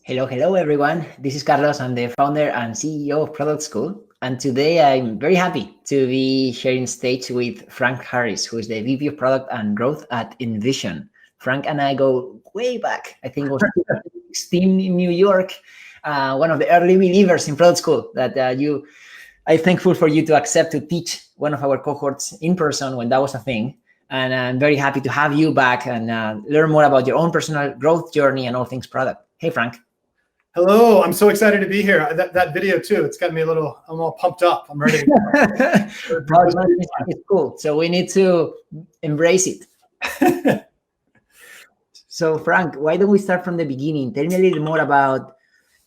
Hello, hello, everyone. This is Carlos. I'm the founder and CEO of Product School. And today I'm very happy to be sharing stage with Frank Harris, who is the VP of Product and Growth at InVision. Frank and I go way back. I think it was 2016 in New York, one of the early believers in Product School that I'm thankful for you to accept to teach one of our cohorts in person when that was a thing. And I'm very happy to have you back and learn more about your own personal growth journey and all things product. Hey, Frank. Hello, I'm so excited to be here. That video too, it's got me I'm all pumped up. I'm ready. It's cool. So we need to embrace it. So Frank, why don't we start from the beginning? Tell me a little more about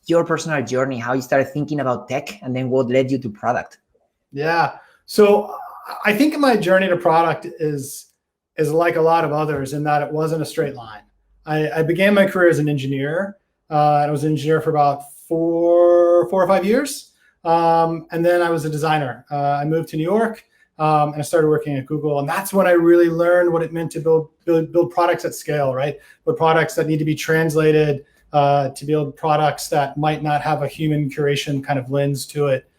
your personal journey, how you started thinking about tech, and then what led you to product. Yeah. So I think my journey to product is like a lot of others in that it wasn't a straight line. I began my career as an engineer. I was an engineer for about four or 5 years. And then I was a designer. I moved to New York and I started working at Google. And that's when I really learned what it meant to build products at scale, right? Build products that need to be translated, to build products that might not have a human curation kind of lens to it,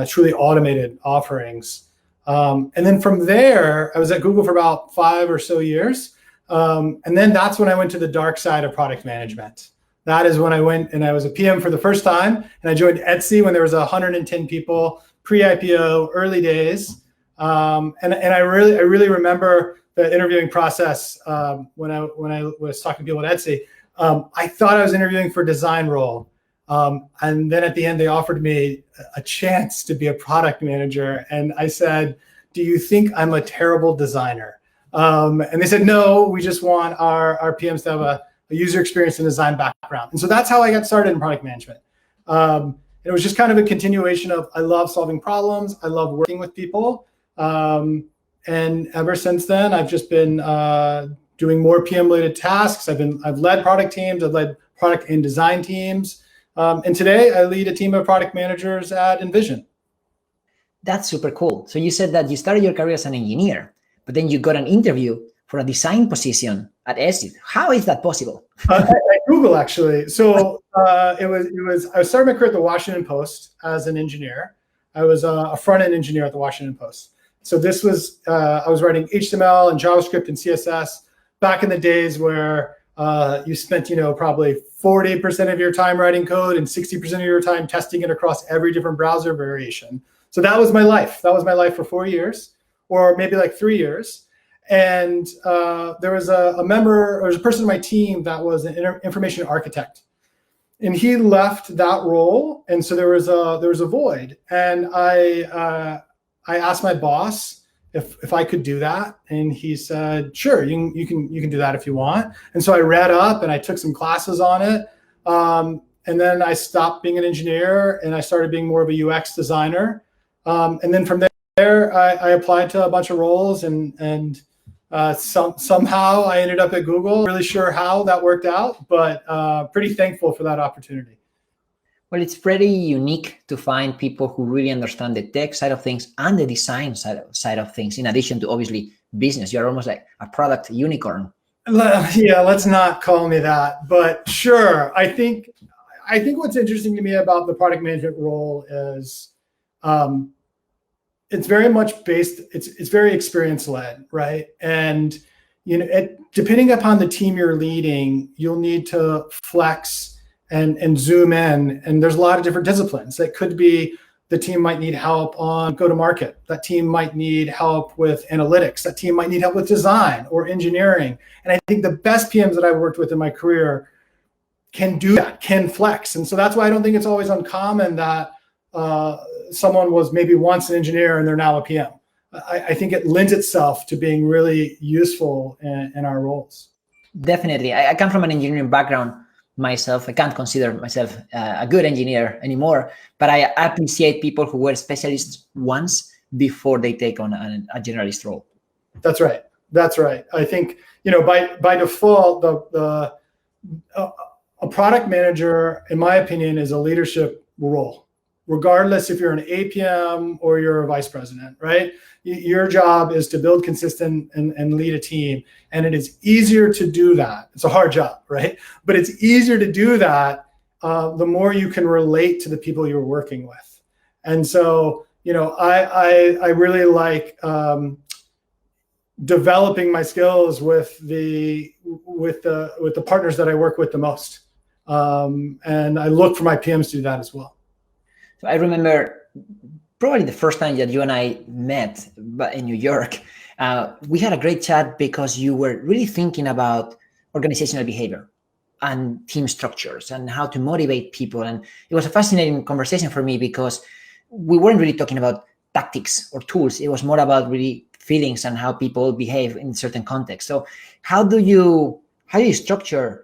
truly automated offerings. And then from there, I was at Google for about 5 or so years. And then that's when I went to the dark side of product management. That is when I went and I was a PM for the first time, and I joined Etsy when there was 110 people, pre-IPO, early days. And I really remember the interviewing process when I was talking to people at Etsy. I thought I was interviewing for a design role, and then at the end they offered me a chance to be a product manager, and I said, "Do you think I'm a terrible designer?" And they said, "No, we just want our PMs to have a user experience and design background." And so that's how I got started in product management. It was just kind of a continuation of, I love solving problems. I love working with people. And ever since then, I've just been doing more PM related tasks. I've led product teams. I've led product and design teams. And today I lead a team of product managers at InVision. That's super cool. So you said that you started your career as an engineer, but then you got an interview for a design position at Etsy. How is that possible? At Google, actually. So I started my career at the Washington Post as an engineer. I was a front-end engineer at the Washington Post. So this was, I was writing HTML and JavaScript and CSS back in the days where you spent, probably 40% of your time writing code and 60% of your time testing it across every different browser variation. So that was my life. That was my life for 4 years, or maybe like 3 years. And there was a person in my team that was an information architect, and he left that role, and so there was a void. And I asked my boss if I could do that, and he said, "Sure, you can do that if you want." And so I read up and I took some classes on it, and then I stopped being an engineer and I started being more of a UX designer. And then from there, I applied to a bunch of roles and somehow I ended up at Google. Really sure how that worked out, but pretty thankful for that opportunity. Well, it's pretty unique to find people who really understand the tech side of things and the design side of things, in addition to obviously business. You're almost like a product unicorn. Yeah, let's not call me that, but sure. I think what's interesting to me about the product management role is it's very much it's very experience led, right? And depending upon the team you're leading, you'll need to flex and zoom in. And there's a lot of different disciplines. That could be the team might need help on go-to-market. That team might need help with analytics. That team might need help with design or engineering. And I think the best PMs that I've worked with in my career can do that, can flex. And so that's why I don't think it's always uncommon that someone was maybe once an engineer and they're now a PM. I think it lends itself to being really useful in our roles. Definitely. I come from an engineering background myself. I can't consider myself a good engineer anymore, but I appreciate people who were specialists once before they take on a generalist role. That's right. That's right. I think, by default, a product manager, in my opinion, is a leadership role, regardless if you're an APM or you're a vice president, right? Your job is to build consistent and lead a team. And it is easier to do that. It's a hard job, right? But it's easier to do that the more you can relate to the people you're working with. And so, I really like developing my skills with the partners that I work with the most. And I look for my PMs to do that as well. So I remember probably the first time that you and I met in New York, we had a great chat because you were really thinking about organizational behavior and team structures and how to motivate people. And it was a fascinating conversation for me because we weren't really talking about tactics or tools. It was more about really feelings and how people behave in certain contexts. So how do you structure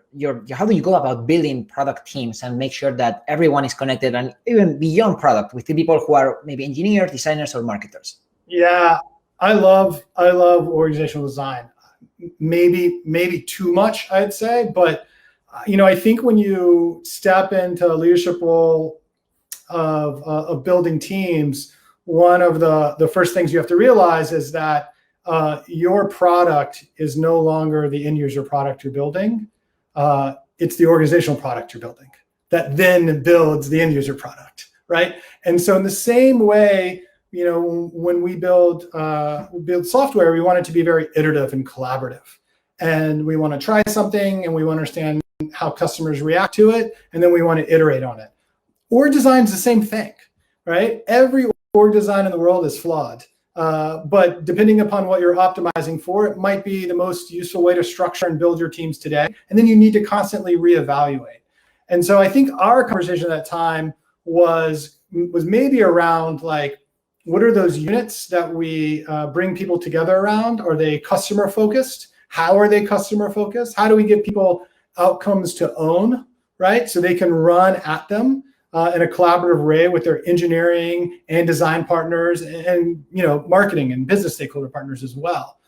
how do you go about building product teams and make sure that everyone is connected and even beyond product with the people who are maybe engineers, designers, or marketers? Yeah, I love organizational design. Maybe too much, I'd say, but I think when you step into a leadership role of building teams, one of the first things you have to realize is that your product is no longer the end user product you're building. It's the organizational product you're building that then builds the end user product, right? And so in the same way, when we build software, we want it to be very iterative and collaborative. And we want to try something and we want to understand how customers react to it. And then we want to iterate on it. Org design is the same thing, right? Every org design in the world is flawed. But depending upon what you're optimizing for, it might be the most useful way to structure and build your teams today. And then you need to constantly reevaluate. And so I think our conversation at that time was maybe around like, what are those units that we bring people together around? Are they customer focused? How are they customer focused? How do we give people outcomes to own, right? So they can run at them in a collaborative way with their engineering and design partners and marketing and business stakeholder partners as well.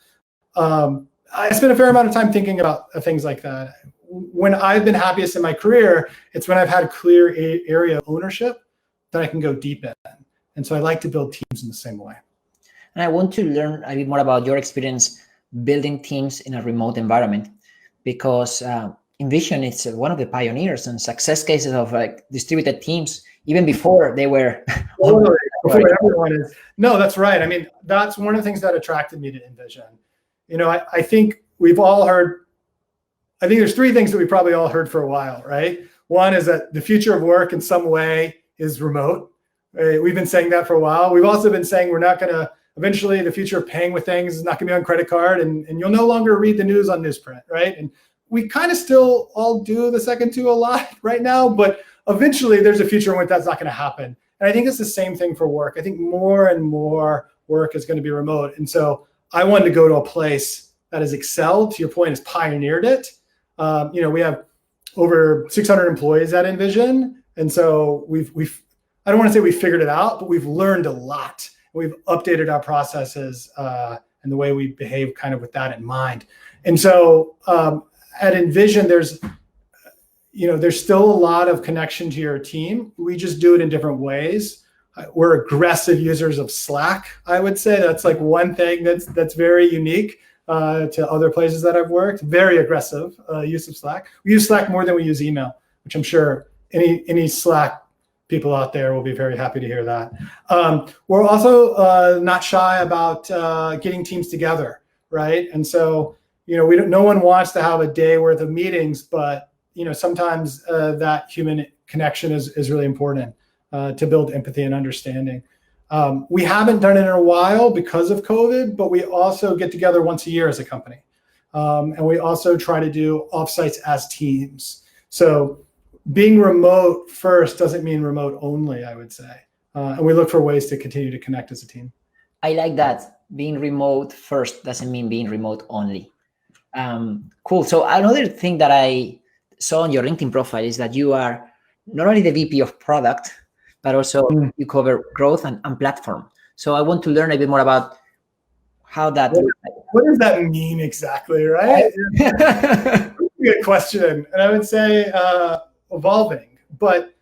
I spent a fair amount of time thinking about things like that. When I've been happiest in my career, it's when I've had a clear area of ownership that I can go deep in. And so I like to build teams in the same way. And I want to learn a bit more about your experience building teams in a remote environment, because InVision is one of the pioneers and success cases of distributed teams, even before they were. Before everyone is. No, that's right. I mean, that's one of the things that attracted me to InVision. I think we've all heard, I think there's three things that we probably all heard for a while, right? One is that the future of work in some way is remote. Right? We've been saying that for a while. We've also been saying we're not going to, eventually the future of paying with things is not going to be on credit card and you'll no longer read the news on newsprint, right? And we kind of still all do the second two a lot right now, but eventually there's a future in which that's not going to happen. And I think it's the same thing for work. I think more and more work is going to be remote. And so I wanted to go to a place that has excelled, to your point, has pioneered it. We have over 600 employees at InVision. And so I don't want to say we figured it out, but we've learned a lot. We've updated our processes and the way we behave kind of with that in mind. And so at InVision, there's still a lot of connection to your team. We just do it in different ways. We're aggressive users of Slack, I would say. That's like one thing that's very unique to other places that I've worked. Very aggressive use of Slack. We use Slack more than we use email, which I'm sure any Slack people out there will be very happy to hear that. We're also not shy about getting teams together, right? And so, no one wants to have a day worth of meetings, but sometimes that human connection is really important to build empathy and understanding. We haven't done it in a while because of COVID, but we also get together once a year as a company. And we also try to do offsites as teams. So being remote first doesn't mean remote only, I would say. And we look for ways to continue to connect as a team. I like that. Being remote first doesn't mean being remote only. Cool. So another thing that I saw on your LinkedIn profile is that you are not only the VP of product, but also you cover growth and platform. So I want to learn a bit more about how that. What does that mean exactly, right? Good question. And I would say evolving, but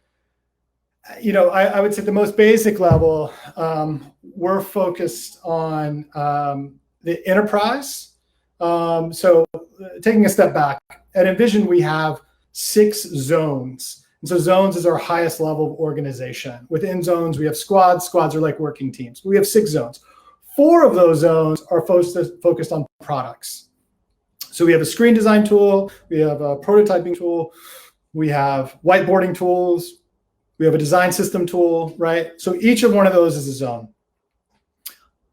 I would say at the most basic level, we're focused on the enterprise. So taking a step back, at InVision, we have 6 zones And so zones is our highest level of organization. Within zones, we have squads. Squads are like working teams. We have 6 zones. 4 of those zones are focused on products. So we have a screen design tool, we have a prototyping tool, we have whiteboarding tools, we have a design system tool, right? So each of one of those is a zone.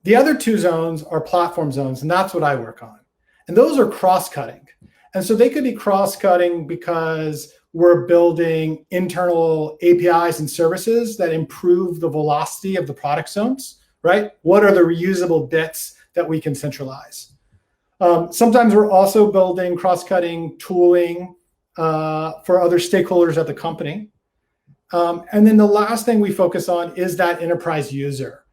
The other 2 zones are platform zones, and that's what I work on. And those are cross-cutting. And so they could be cross-cutting because we're building internal APIs and services that improve the velocity of the product zones, right? What are the reusable bits that we can centralize? Sometimes we're also building cross-cutting tooling for other stakeholders at the company. And then the last thing we focus on is that enterprise user.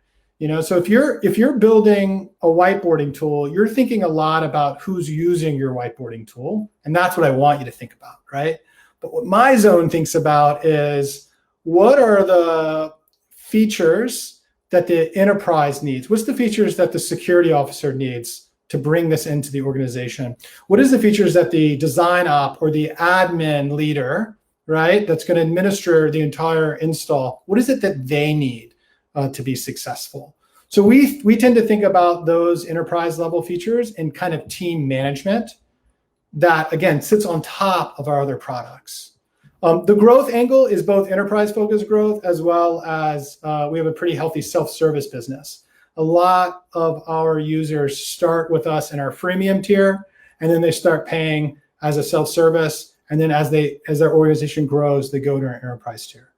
So if you're building a whiteboarding tool, you're thinking a lot about who's using your whiteboarding tool, and that's what I want you to think about, right? But what my zone thinks about is what are the features that the enterprise needs? What's the features that the security officer needs to bring this into the organization? What is the features that the design op or the admin leader, right, that's going to administer the entire install, what is it that they need to be successful? So we tend to think about those enterprise level features in kind of team management that, again, sits on top of our other products. The growth angle is both enterprise-focused growth as well as we have a pretty healthy self-service business. A lot of our users start with us in our freemium tier, and then they start paying as a self-service. And then as their organization grows, they go to our enterprise tier.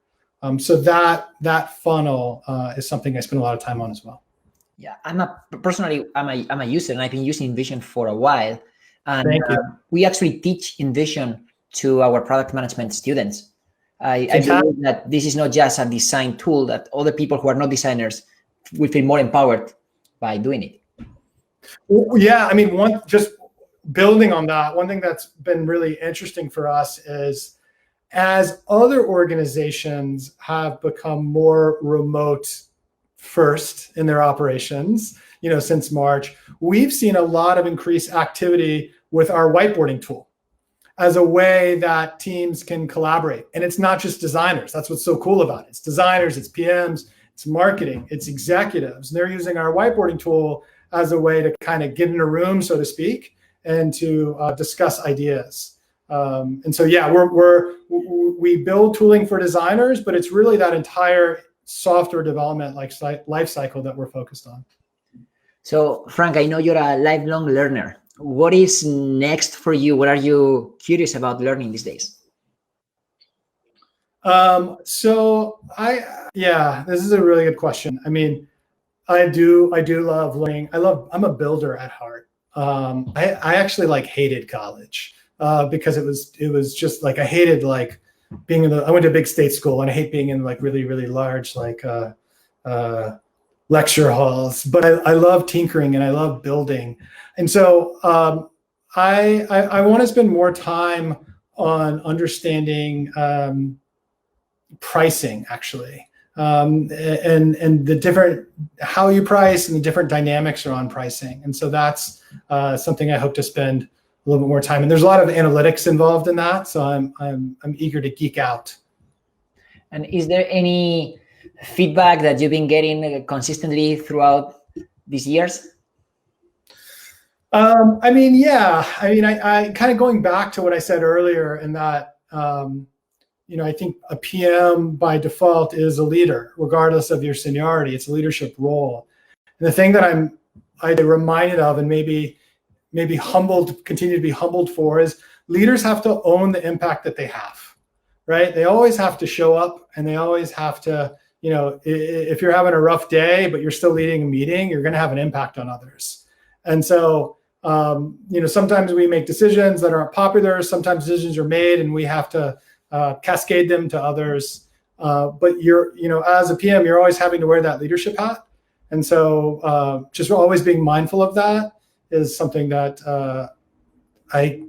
So that funnel is something I spend a lot of time on as well. Yeah, I'm a user, and I've been using InVision for a while. And we actually teach InVision to our product management students. I believe that this is not just a design tool, that other people who are not designers will feel more empowered by doing it. Yeah, I mean, just building on that, one thing that's been really interesting for us is as other organizations have become more remote first in their operations, since March, we've seen a lot of increased activity with our whiteboarding tool as a way that teams can collaborate. And it's not just designers. That's what's so cool about it. It's designers, it's PMs, it's marketing, it's executives. And they're using our whiteboarding tool as a way to kind of get in a room, so to speak, and to discuss ideas. And so, yeah, we build tooling for designers, but it's really that entire software development life cycle that we're focused on. So, Frank, I know you're a lifelong learner. What is next for you? What are you curious about learning these days? This is a really good question. I mean, I do love learning. I'm a builder at heart. I actually hated college because it was just I hated being I went to a big state school, and I hate being in really, really large lecture halls, but I love tinkering and I love building. And so I want to spend more time on understanding pricing, actually, and the different, how you price and the different dynamics around pricing. And so that's something I hope to spend a little bit more time. And there's a lot of analytics involved in that. So I'm eager to geek out. And is there any feedback that you've been getting consistently throughout these years? I kind of going back to what I said earlier, in that, I think a PM by default is a leader, regardless of your seniority. It's a leadership role. And the thing that I'm reminded of, and maybe continue to be humbled for, is leaders have to own the impact that they have, right? They always have to show up, and they always have to, if you're having a rough day, but you're still leading a meeting, you're going to have an impact on others. And so, sometimes we make decisions that aren't popular. Sometimes decisions are made and we have to cascade them to others. But as a PM, you're always having to wear that leadership hat. And so just always being mindful of that is something that I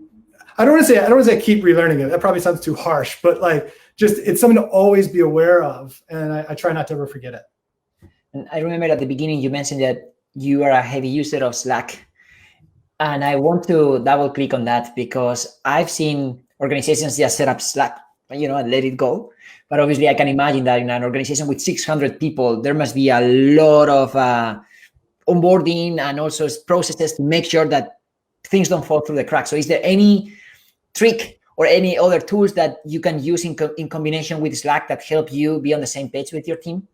don't want to say I keep relearning it. That probably sounds too harsh, but it's something to always be aware of. And I try not to ever forget it. And I remember at the beginning, you mentioned that you are a heavy user of Slack. And I want to double click on that, because I've seen organizations just set up Slack and let it go. But obviously, I can imagine that in an organization with 600 people, there must be a lot of onboarding and also processes to make sure that things don't fall through the cracks. So is there any trick or any other tools that you can use in combination with Slack that help you be on the same page with your team?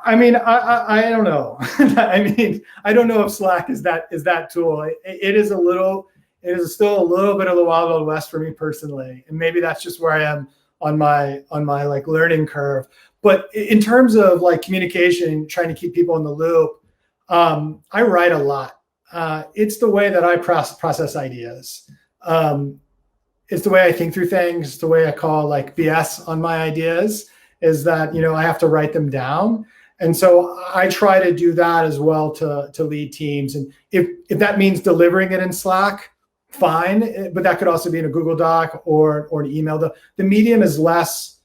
I mean, I don't know. I mean, I don't know if Slack is that tool. It is still a little bit of the wild west for me personally, and maybe that's just where I am on my like learning curve. But in terms of like communication, trying to keep people in the loop, I write a lot. It's the way that I process ideas. It's the way I think through things. It's the way I call like BS on my ideas, is that, I have to write them down. And so I try to do that as well to lead teams. And if that means delivering it in Slack, fine. But that could also be in a Google Doc or an email. The medium is less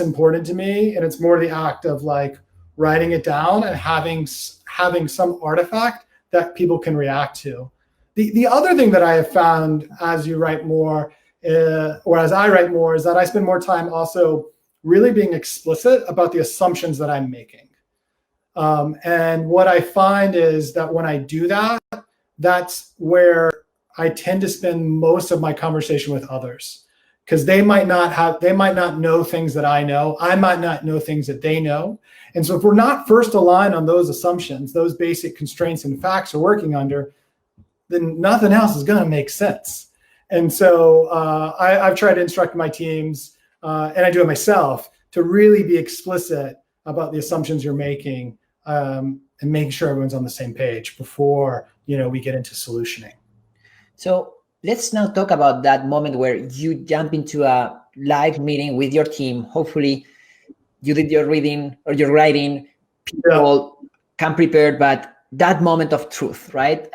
important to me. And it's more the act of like writing it down and having some artifact that people can react to. The other thing that I have found as you write more, or as I write more, is that I spend more time also really being explicit about the assumptions that I'm making. And what I find is that when I do that, that's where I tend to spend most of my conversation with others, because they might not know things that I know. I might not know things that they know. And so if we're not first aligned on those assumptions, those basic constraints and facts we're working under, then nothing else is going to make sense. And so I've tried to instruct my teams, and I do it myself, to really be explicit about the assumptions you're making, and making sure everyone's on the same page before we get into solutioning. So let's now talk about that moment where you jump into a live meeting with your team. Hopefully you did your reading or your writing, people come prepared, but that moment of truth, right?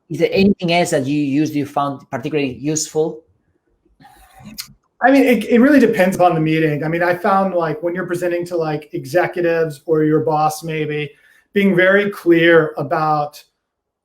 Is there anything else that you found particularly useful? I mean, it really depends upon the meeting. I mean, I found like when you're presenting to like executives or your boss, maybe being very clear about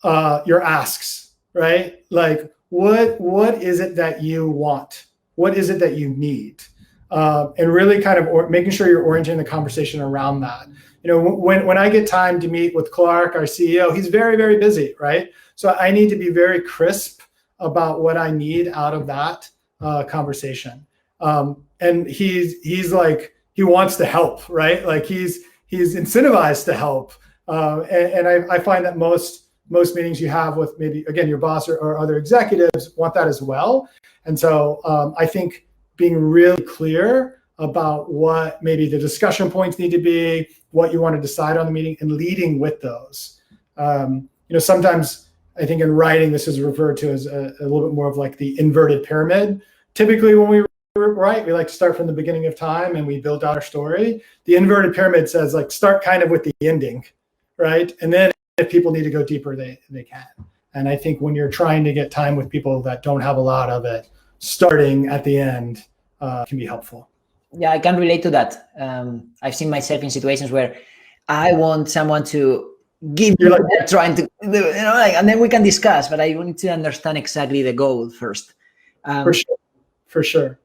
your asks, right? Like what is it that you want? What is it that you need? And really kind of making sure you're orienting the conversation around that. When I get time to meet with Clark, our CEO, he's very, very busy, right? So I need to be very crisp about what I need out of that conversation. And he's like, he wants to help, right? Like he's incentivized to help. And I find that most meetings you have with maybe, again, your boss or other executives want that as well. And so I think being really clear about what maybe the discussion points need to be, what you want to decide on the meeting, and leading with those. Sometimes I think in writing, this is referred to as a little bit more of like the inverted pyramid. Typically when we write, we like to start from the beginning of time and we build out our story. The inverted pyramid says like start kind of with the ending, right? And then if people need to go deeper, they can. And I think when you're trying to get time with people that don't have a lot of it, starting at the end can be helpful. Yeah, I can relate to that. I've seen myself in situations where I want someone to give me what they're trying to do, and then we can discuss, but I want to understand exactly the goal first. For sure.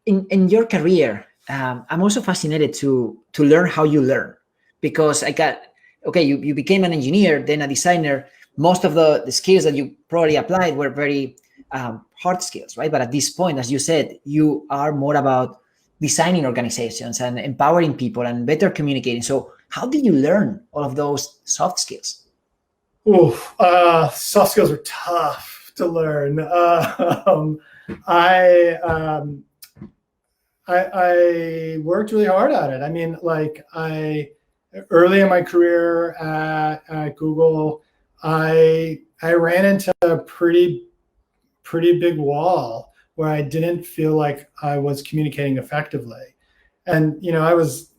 In your career, I'm also fascinated to learn how you learn, because you became an engineer, then a designer. Most of the skills that you probably applied were very hard skills, right? But at this point, as you said, you are more about designing organizations and empowering people and better communicating. So how did you learn all of those soft skills? Soft skills are tough to learn. I worked really hard at it. I mean, like early in my career at Google, I ran into a pretty big wall where I didn't feel like I was communicating effectively. And, I was,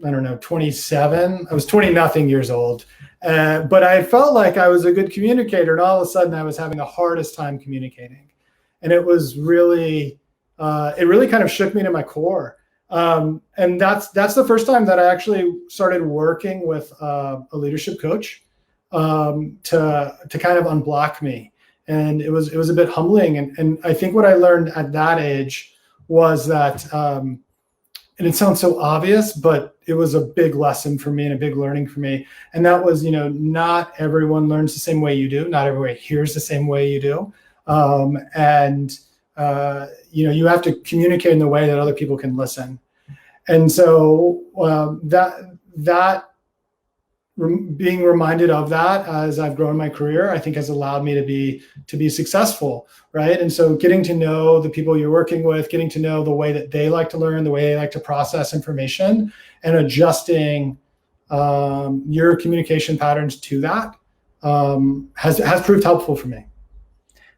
27. I was 20-nothing years old. But I felt like I was a good communicator. And all of a sudden I was having the hardest time communicating. And it was really, it really kind of shook me to my core. And that's the first time that I actually started working with a leadership coach to kind of unblock me. And it was a bit humbling. And I think what I learned at that age was that, and it sounds so obvious, but it was a big lesson for me and a big learning for me. And that was, not everyone learns the same way you do. Not everyone hears the same way you do. You have to communicate in the way that other people can listen. And so being reminded of that as I've grown my career, I think has allowed me to be successful, right? And so getting to know the people you're working with, getting to know the way that they like to learn, the way they like to process information, and adjusting your communication patterns to that has proved helpful for me.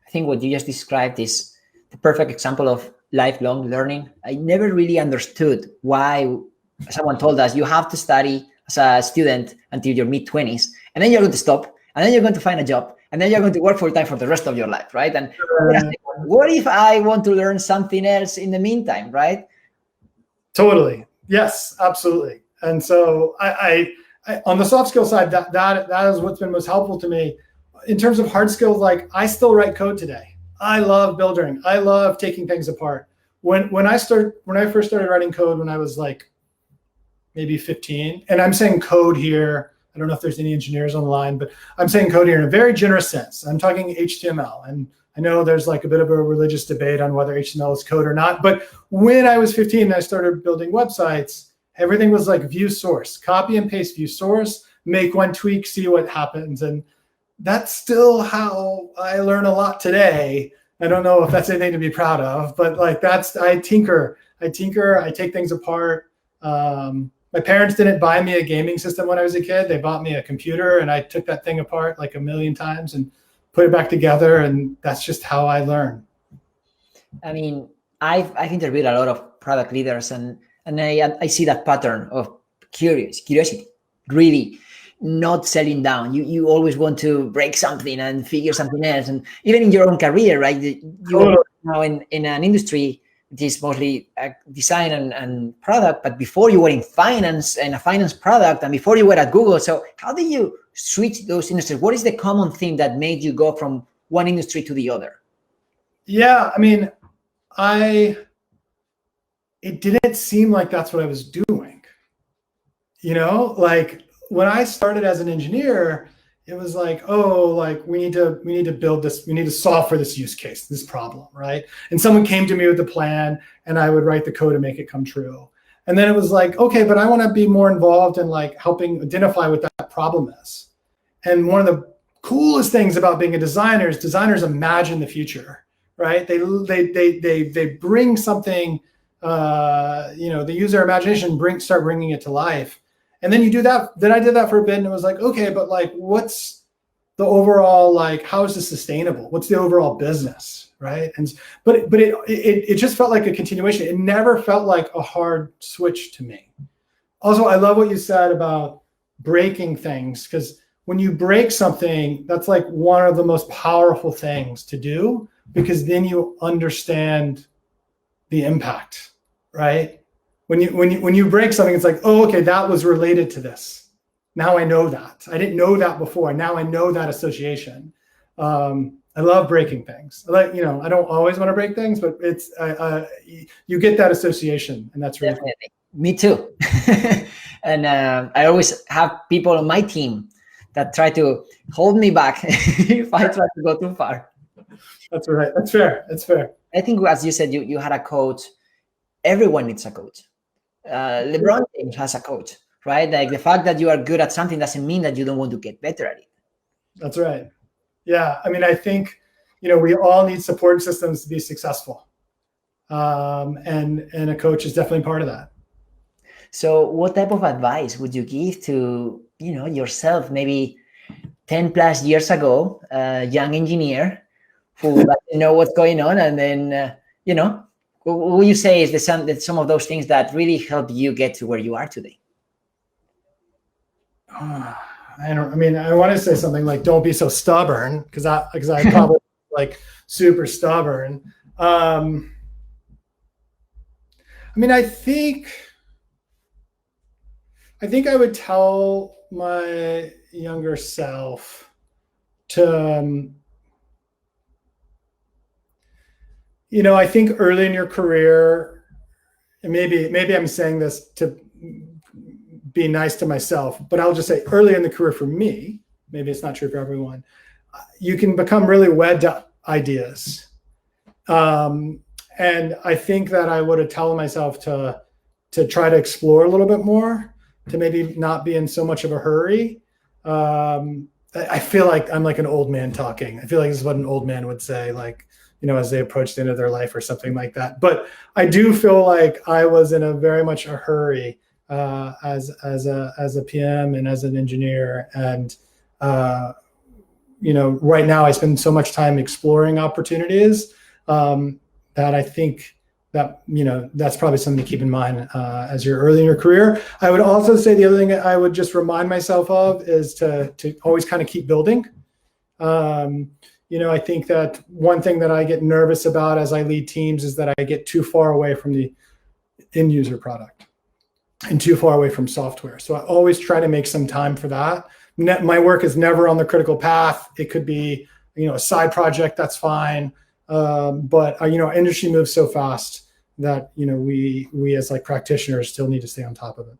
I think what you just described is the perfect example of lifelong learning. I never really understood why someone told us you have to study as a student until your mid-20s, and then you're going to stop, and then you're going to find a job, and then you're going to work full time for the rest of your life, right? And what if I want to learn something else in the meantime, right? Totally. Yes, absolutely. And so I on the soft skill side, that is what's been most helpful to me. In terms of hard skills, like I still write code today. I love building. I love taking things apart. When I first started writing code when I was like maybe 15, and I'm saying code here, I don't know if there's any engineers on the line, but I'm saying code here in a very generous sense. I'm talking HTML, and I know there's like a bit of a religious debate on whether HTML is code or not, but when I was 15 and I started building websites, everything was like view source, copy and paste view source, make one tweak, see what happens. And that's still how I learn a lot today. I don't know if that's anything to be proud of, but like I tinker, I take things apart. My parents didn't buy me a gaming system when I was a kid. They bought me a computer, and I took that thing apart like a million times and put it back together. And that's just how I learn. I mean, I've interviewed a lot of product leaders, and I see that pattern of curiosity, really not selling down. You always want to break something and figure something else. And even in your own career, right? You are now in an industry that is mostly design and product, but before you were in finance and a finance product, and before you were at Google. So how did you switch those industries? What is the common thing that made you go from one industry to the other? Yeah, I mean, it didn't seem like that's what I was doing. Like when I started as an engineer, it was like, oh, like we need to build this, we need to solve for this use case, this problem, right? And someone came to me with a plan, and I would write the code to make it come true. And then it was like, okay, but I want to be more involved in like helping identify what that problem is. And one of the coolest things about being a designer is designers imagine the future, right? They bring something, they use their imagination, start bringing it to life. And then you do that. Then I did that for a bit, and it was like, okay, but like, what's the overall, like, how is this sustainable? What's the overall business, right? But it just felt like a continuation. It never felt like a hard switch to me. Also, I love what you said about breaking things, because when you break something, that's like one of the most powerful things to do, because then you understand the impact, right? When you break something, it's like, oh, okay, that was related to this. Now I know that. I didn't know that before. Now I know that association. I love breaking things. I don't always want to break things, but it's you get that association, and that's really definitely cool. Me too. And I always have people on my team that try to hold me back if I try to go too far. That's right. That's fair. That's fair. I think, as you said, you had a coach. Everyone needs a coach. LeBron James has a coach, right? Like the fact that you are good at something doesn't mean that you don't want to get better at it. That's right. Yeah. I mean, I think, we all need support systems to be successful. And a coach is definitely part of that. So what type of advice would you give to, yourself, maybe 10 plus years ago, a young engineer who doesn't know what's going on, and then, what would you say is some of those things that really help you get to where you are today? I want to say something like, don't be so stubborn, because I probably like super stubborn. I think I would tell my younger self to I think early in your career, and maybe I'm saying this to be nice to myself, but I'll just say early in the career for me, maybe it's not true for everyone, you can become really wed to ideas. And I think that I would have told myself to try to explore a little bit more, to maybe not be in so much of a hurry. I feel like I'm like an old man talking. I feel like this is what an old man would say, like, as they approach the end of their life or something like that. But I do feel like I was in a very much a hurry as a PM and as an engineer. And, right now I spend so much time exploring opportunities that I think that, that's probably something to keep in mind as you're early in your career. I would also say the other thing I would just remind myself of is to always kind of keep building. I think that one thing that I get nervous about as I lead teams is that I get too far away from the end user product and too far away from software. So I always try to make some time for that. My work is never on the critical path. It could be, a side project, that's fine. But our industry moves so fast that, we as like practitioners still need to stay on top of it.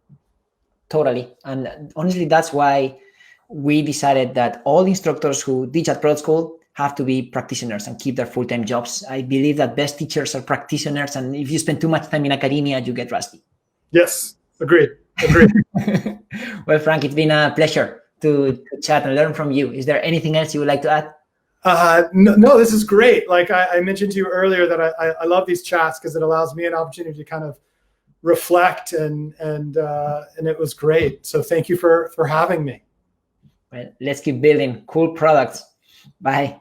Totally. And honestly, that's why we decided that all instructors who teach at product school have to be practitioners and keep their full-time jobs. I believe that best teachers are practitioners. And if you spend too much time in academia, you get rusty. Yes, agreed. Well, Frank, it's been a pleasure to chat and learn from you. Is there anything else you would like to add? No, this is great. Like I mentioned to you earlier that I love these chats because it allows me an opportunity to kind of reflect and it was great. So thank you for having me. Well, let's keep building cool products. Bye.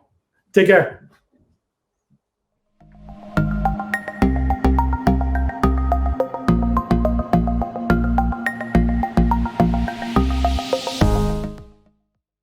Take care.